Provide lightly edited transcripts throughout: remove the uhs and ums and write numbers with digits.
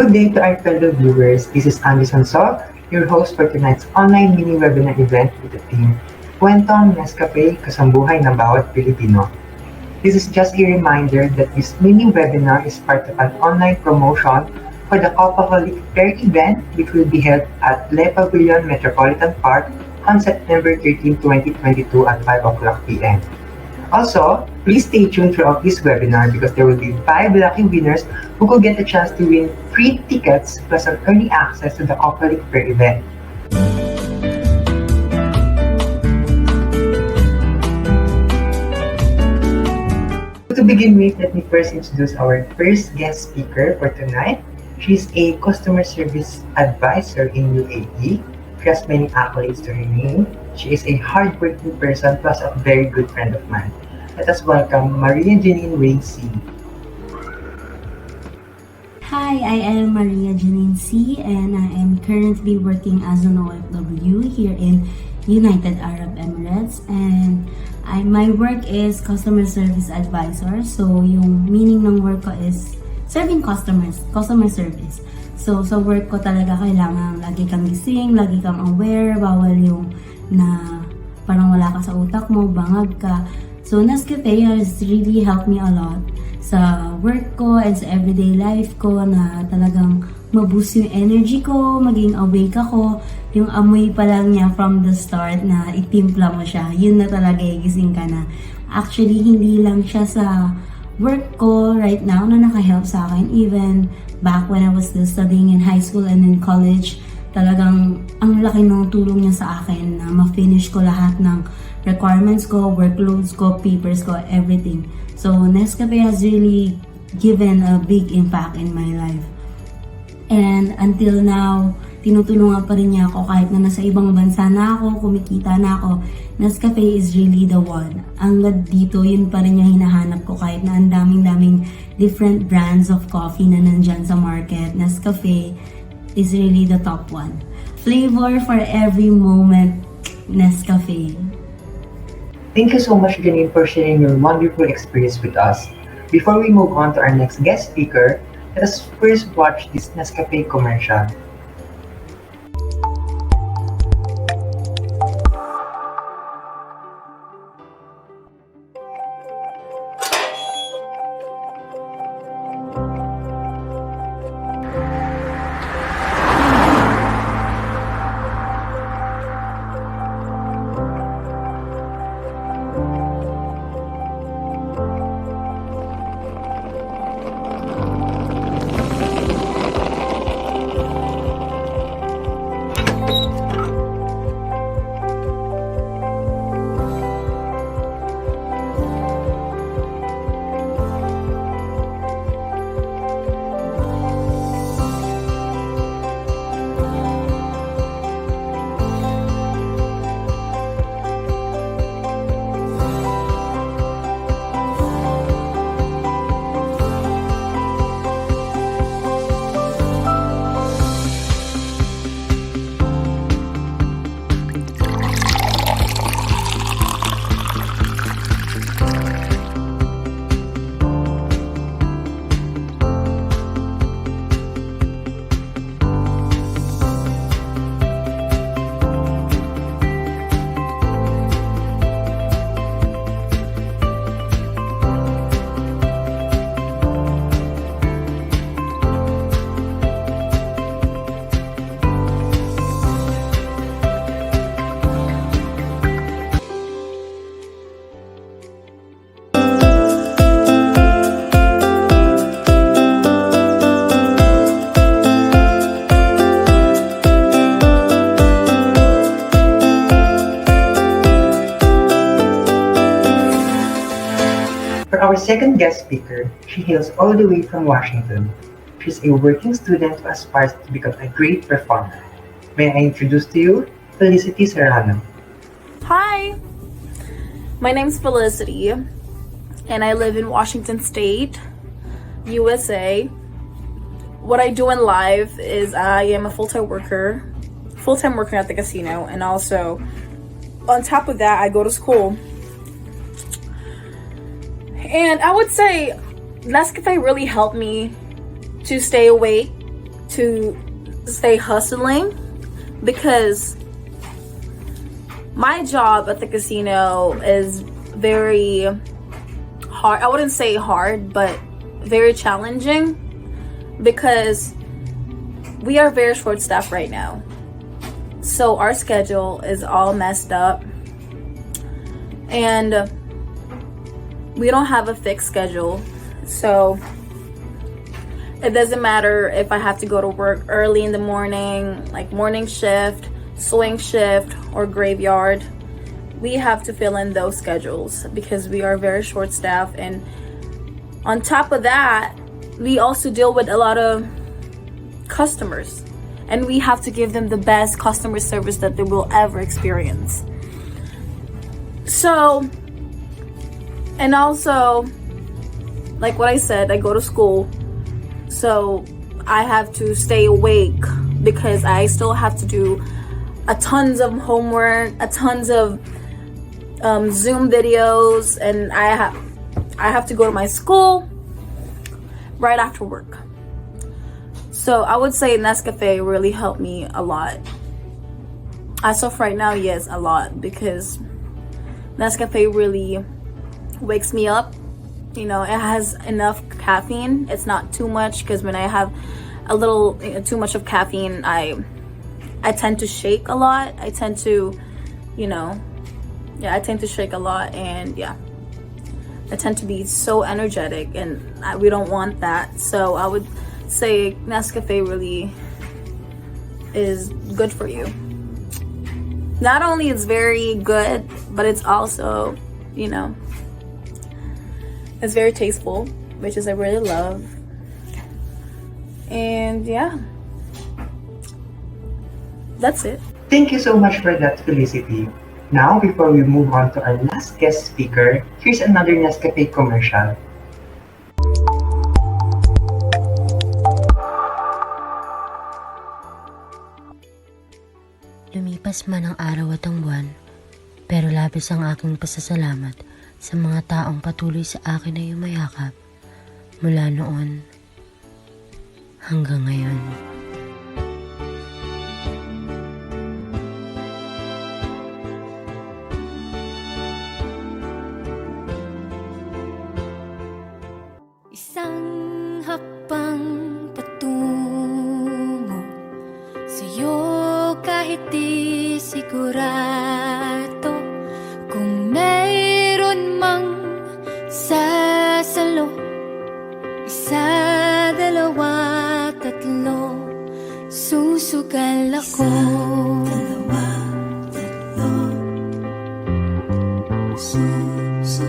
Good day to our fellow viewers. This is Anderson So, your host for tonight's online mini-webinar event with the theme, Kwentong Nescafé, Kasambuhay Ng Bawat Pilipino. This is just a reminder that this mini-webinar is part of an online promotion for the HOLIC FAIR event, which will be held at Pavillon, Metropolitan Park on September 13, 2022 at 5 o'clock p.m. Also, please stay tuned throughout this webinar because there will be 5 lucky winners who will get a chance to win free tickets plus an early access to the HOLIC FAIR event. To begin with, let me first introduce our first guest speaker for tonight. She's a customer service advisor in UAE. She has many accolades to her name. She is a hardworking person plus a very good friend of mine. Let us welcome Maria Janine Wayne C. Hi, I am Maria Janine C. and I am currently working as an OFW here in United Arab Emirates, and my work is customer service advisor. So yung meaning ng work ko is serving customers, customer service. So sa work ko talaga kailangan lagi kang gising, lagi kang aware, bawal yung na parang wala ka sa utak mo, bangag ka. So Nescafe has really helped me a lot sa work ko and sa everyday life ko, na talagang maboost yung energy ko, maging awake ako. Yung amoy pa lang niya from the start na itimpla mo siya, yun na talaga igising ka na. Actually, hindi lang siya sa work ko right now na naka-help sa akin. Even back when I was still studying in high school and in college, talagang ang laki ng tulong niya sa akin na ma-finish ko lahat ng requirements ko, workloads ko, papers ko, everything. So Nescafe has really given a big impact in my life. And until now, tinutulungan pa rin niya ako kahit na nasa ibang bansa na ako, kumikita na ako. Nescafe is really the one. Hanggang dito, yun pa rin yung hinahanap ko kahit na ang daming different brands of coffee na nandyan sa market. Nescafe is really the top one. Flavor for every moment, Nescafe. Thank you so much, Janine, for sharing your wonderful experience with us. Before we move on to our next guest speaker, let us first watch this Nescafe commercial. For our second guest speaker, she hails all the way from Washington. She's a working student who aspires to become a great performer. May I introduce to you Felicity Serrano. Hi, my name's Felicity, and I live in Washington State, USA. What I do in life is I am a full-time worker at the casino, and also on top of that, I go to school. And I would say Nescafe really helped me to stay awake to stay hustling, because my job at the casino is very hard. I wouldn't say hard, but very challenging, because we are very short staffed right now. So our schedule is all messed up, and we don't have a fixed schedule. So it doesn't matter if I have to go to work early in the morning, like morning shift, swing shift, or graveyard. We have to fill in those schedules because we are very short staffed. And on top of that, we also deal with a lot of customers, and we have to give them the best customer service that they will ever experience. So, and also, like what I said, I go to school, so I have to stay awake because I still have to do a tons of homework, a tons of Zoom videos, and I have to go to my school right after work. So I would say Nescafe really helped me a lot. As of right now, yes, a lot, because Nescafe really wakes me up. You know, it has enough caffeine. It's not too much, because when I have a little too much of caffeine, I tend to shake a lot. I tend to, I tend to shake a lot, and yeah, I tend to be so energetic, and we don't want that. So I would say Nescafe really is good for you. Not only it's very good, but it's also, it's very tasteful, which is I really love. And yeah, that's it. Thank you so much for that, Felicity. Now, before we move on to our last guest speaker, here's another Nescafe commercial. Lumipas man ang araw at ang buwan, pero labis ang aking pasasalamat sa mga taong patuloy sa akin na yumayakap mula noon hanggang ngayon. Isang hakbang patungo sa'yo, kahit di sigurado kung mayroon mang sasalo. Isa, dalawa, tatlo, susugal ako. Isa, dalawa, tatlo, susugal ako.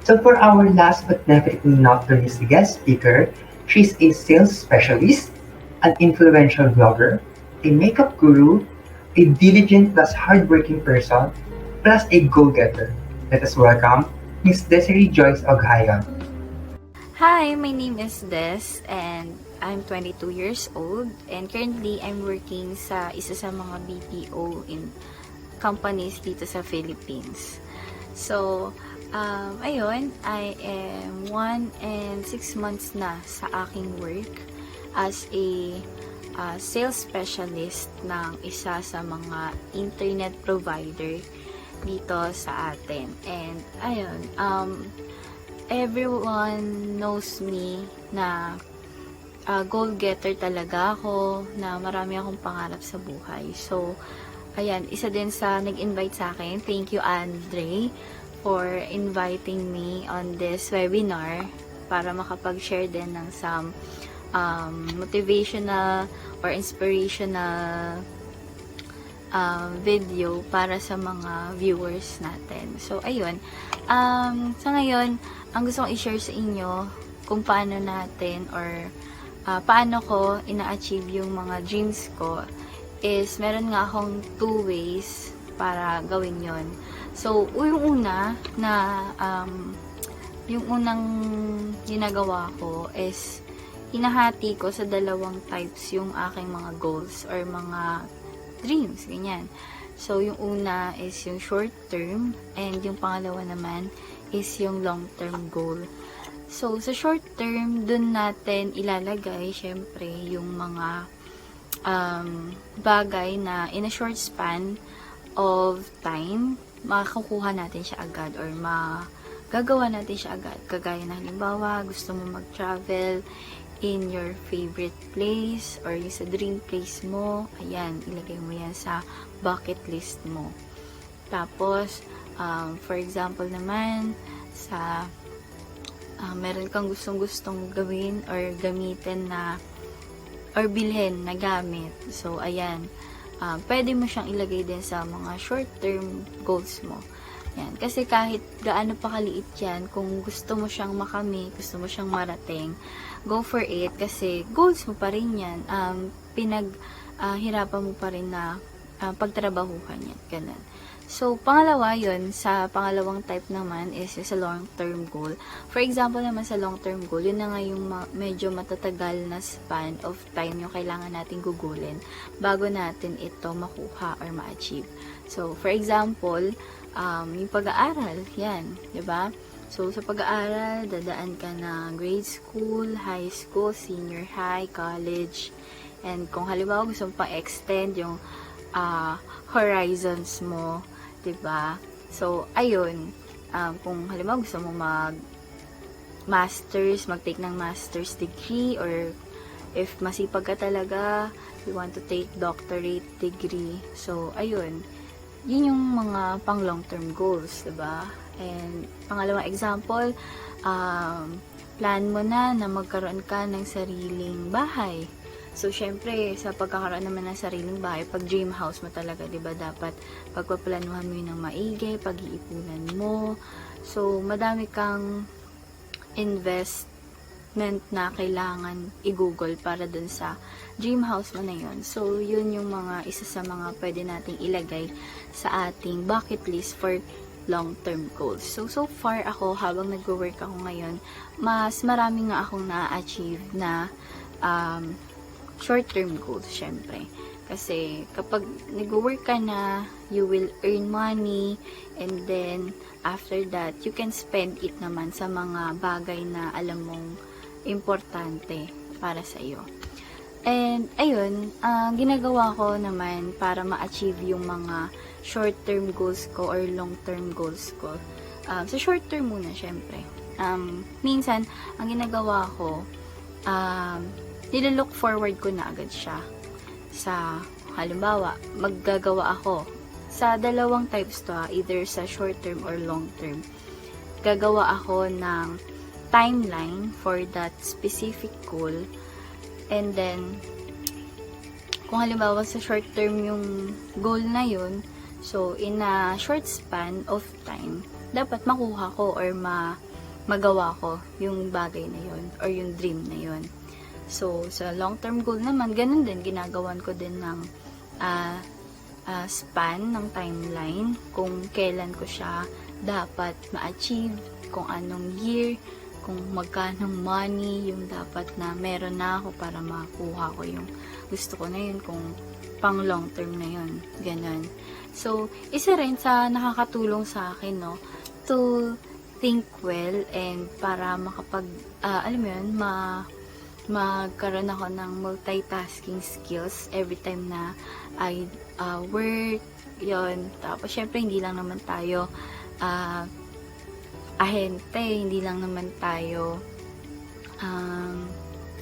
So for our last but definitely not the least guest speaker, she's a sales specialist, an influential blogger, a makeup guru, a diligent plus hardworking person, plus a go-getter. Let us welcome Ms. Desiree Joyce Oghaya. Hi, my name is Des, and I'm 22 years old, and currently I'm working sa isa sa mga BPO in companies dito sa Philippines. So, ayun, I am 1 and 6 months na sa aking work as a sales specialist ng isa sa mga internet provider dito sa atin. And ayun, everyone knows me na goal-getter talaga ako, na marami akong pangarap sa buhay. So, ayan, isa din sa nag-invite sa akin. Thank you, Andre, for inviting me on this webinar para makapag-share din ng some motivational or inspirational video para sa mga viewers natin. So, ayun. Sa ngayon, ang gusto kong i-share sa inyo kung paano natin or paano ko ina-achieve yung mga dreams ko is meron nga akong 2 ways para gawin yon. So, yung una na yung unang ginagawa ko is hinahati ko sa dalawang types yung aking mga goals or mga dreams, ganyan. So, yung una is yung short term and yung pangalawa naman is yung long term goal. So, sa short term, dun natin ilalagay, syempre, yung mga bagay na in a short span of time, makakuha natin siya agad or magagawa natin siya agad. Kagaya na halimbawa, gusto mo mag-travel in your favorite place or yung sa dream place mo, ayan, ilagay mo yan sa bucket list mo. Tapos, for example naman, sa meron kang gustong-gustong gawin or gamitin na or bilhin na gamit. So, ayan, pwede mo siyang ilagay din sa mga short-term goals mo. Yan. Kasi kahit gaano pa kaliit yan, kung gusto mo siyang makamit, gusto mo siyang marating, go for it kasi goals mo pa rin yan. Hirapan mo pa rin na pagtrabahuhan yan. Ganun. So, pangalawa yun, sa pangalawang type naman is sa long-term goal. For example naman sa long-term goal, yun na nga yung medyo matatagal na span of time yung kailangan natin gugulin bago natin ito makuha or ma-achieve. So, for example, yung pag-aaral, yan, diba? So, sa pag-aaral, dadaan ka na grade school, high school, senior high, college, and kung halimbawa gusto mo pa-extend yung horizons mo, diba? So, ayun, kung halimbawa gusto mo mag-take ng master's degree, or if masipag ka talaga, you want to take doctorate degree. So, ayun, yun yung mga pang long-term goals, diba? And, pangalawang example, plan mo na magkaroon ka ng sariling bahay. So, syempre, sa pagkakaroon naman ng sariling bahay, pag dream house mo talaga, diba, dapat pagpaplanuhan mo yun ng maigi, pag-iipunan mo. So, madami kang investment na kailangan i-google para dun sa dream house mo na yun. So, yun yung isa sa mga pwede nating ilagay sa ating bucket list for long-term goals. So far ako, habang nag-work ako ngayon, mas marami nga akong na-achieve na short-term goals, syempre. Kasi, kapag nag-work ka na, you will earn money, and then, after that, you can spend it naman sa mga bagay na alam mong importante para sa iyo. And, ayun, ginagawa ko naman para ma-achieve yung mga short-term goals ko or long-term goals ko. Sa short-term muna, syempre. Minsan, ang ginagawa ko, nilalook forward ko na agad siya. Sa, halimbawa, maggagawa ako sa dalawang types to, either sa short term or long term. Gagawa ako ng timeline for that specific goal, and then kung halimbawa sa short term yung goal na yun, so in a short span of time, dapat makuha ko or magawa ko yung bagay na yun or yung dream na yun. So, sa long-term goal naman, ganun din, ginagawan ko din ng span ng timeline, kung kailan ko siya dapat ma-achieve, kung anong year, kung magkanong money yung dapat na meron na ako para makuha ko yung gusto ko na yun, kung pang long-term na yun, ganun. So, isa rin sa nakakatulong sa akin, no, to think well and para alam mo yun, magkaroon ako ng multitasking skills every time na I work, yon. Tapos, syempre, hindi lang naman tayo ahente, hindi lang naman tayo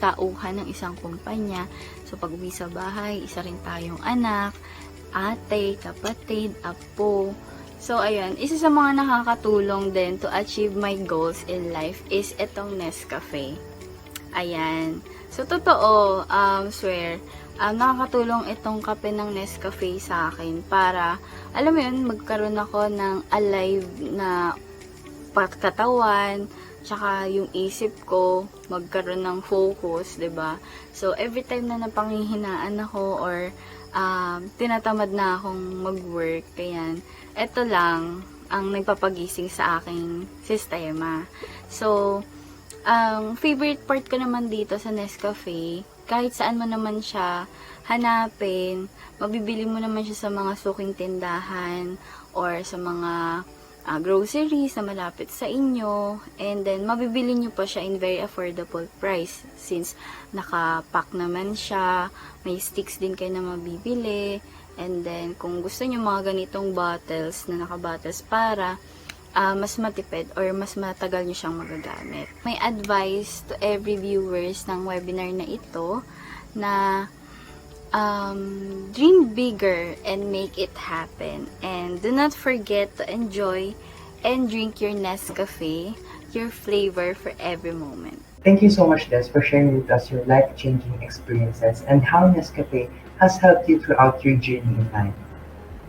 tauhan ng isang kumpanya. So, pag uwi sa bahay, isa rin tayong anak, ate, kapatid, apo. So, ayun, isa sa mga nakakatulong din to achieve my goals in life is itong Nescafe. Ayan. So, totoo, swear, nakakatulong itong kape ng Nescafe sa akin para, alam mo yun, magkaroon ako ng alive na katawan, tsaka yung isip ko, magkaroon ng focus, 'di ba? So, every time na napanghihinaan ako or tinatamad na akong mag-work, kaya eto lang, ang nagpapagising sa aking sistema. So, ang favorite part ko naman dito sa Nescafe, kahit saan mo naman siya hanapin, mabibili mo naman siya sa mga suking tindahan or sa mga groceries na malapit sa inyo, and then mabibili nyo pa siya in very affordable price since naka-pack naman siya, may sticks din kayo na mabibili, and then kung gusto nyo mga ganitong bottles na naka-bottles para mas matipid or mas matagal nyo siyang magagamit. May advice to every viewers ng webinar na ito na dream bigger and make it happen. And do not forget to enjoy and drink your Nescafe, your flavor for every moment. Thank you so much, Des, for sharing with us your life-changing experiences and how Nescafe has helped you throughout your journey in life.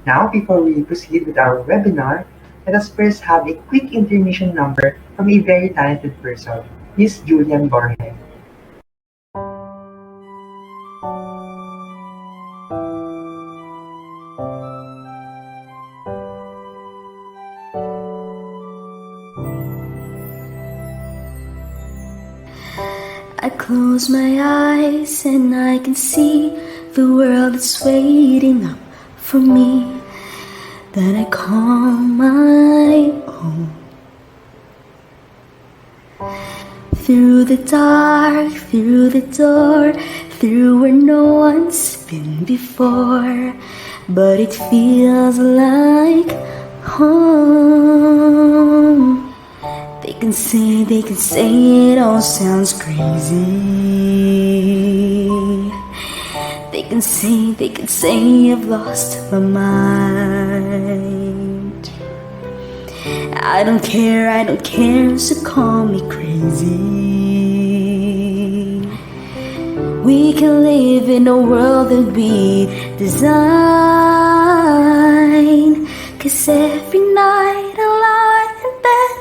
Now, before we proceed with our webinar, let us first have a quick intermission number from a very talented person, Miss Julian Borges. I close my eyes and I can see the world is waiting up for me, that I call my own. Through the dark, through the door, through where no one's been before, but it feels like home. They can say it all sounds crazy. They can say I've lost my mind. I don't care, so call me crazy. We can live in a world that we design, 'cause every night I lie in bed,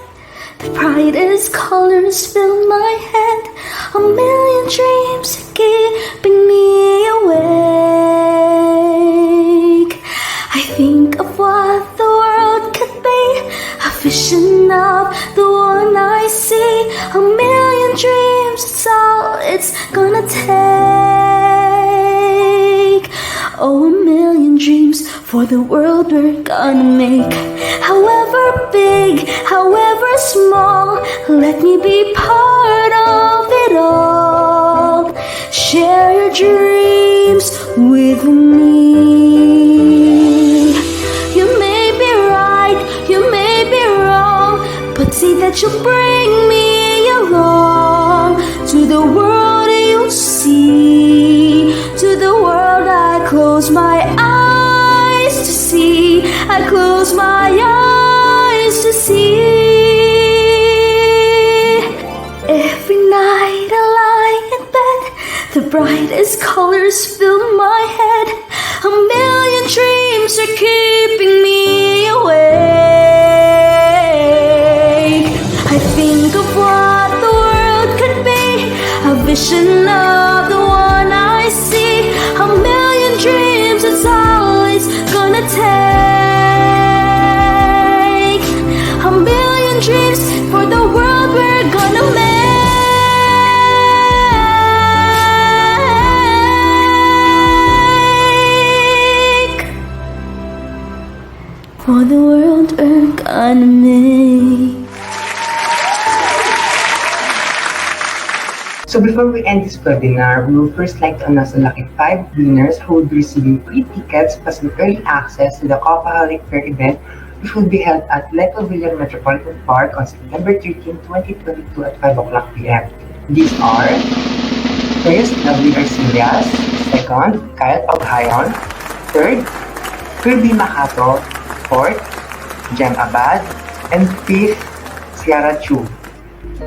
the brightest colors fill my head, a million dreams are keeping me awake. I think of what the world could be, a vision of the one I see, a million dreams, it's all it's gonna take. Oh, a million dreams for the world we're gonna make. However big, however small, let me be part of it all. Share your dreams with me. You may be right, you may be wrong, but see that you bring me along to the world you see, to the world I close my eyes to see, I close my eyes to see. Every night I lie in bed, the brightest colors fill my head, a million dreams are keeping me awake. I think of what the world could be, a vision of the one I see, a million dreams, it's all it's gonna take. A million dreams for the world we're gonna make. For the world we're gonna make. So before we end this webinar, we would first like to announce the lucky 5 winners who would receive free tickets plus early access to the HOLIC FAIR event, which will be held at Pavillon Metropolitan Park on September 13, 2022 at 5 p.m. These are: first, 𝗘𝗗𝗨𝗖𝗔𝗧𝗜𝗢; second, 𝗘𝗗𝗨𝗖𝗔𝗍; third, 𝗘𝗗𝗨𝗏𝗂𝗡𝗦; fourth, 𝗘𝗗𝗨𝗏𝗡𝗦; and fifth, 𝗘𝗗𝗟𝗬.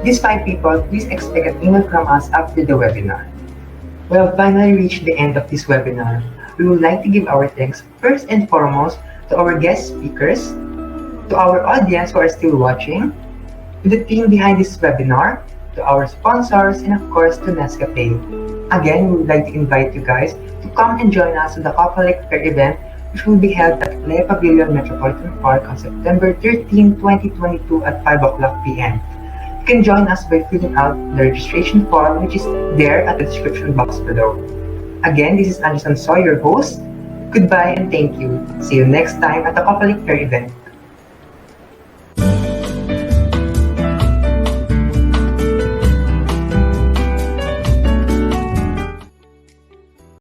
These 5 people, please expect an email from us after the webinar. We have finally reached the end of this webinar. We would like to give our thanks first and foremost to our guest speakers, to our audience who are still watching, to the team behind this webinar, to our sponsors, and of course to Nescafe. Again, we would like to invite you guys to come and join us at the HOLIC FAIR event, which will be held at Pavillon, Metropolitan Park on September 13, 2022 at 5 o'clock p.m. You can join us by filling out the registration form, which is there at the description box below. Again, this is Adhika Agency, your host. Goodbye and thank you. See you next time at the HOLIC FAIR event.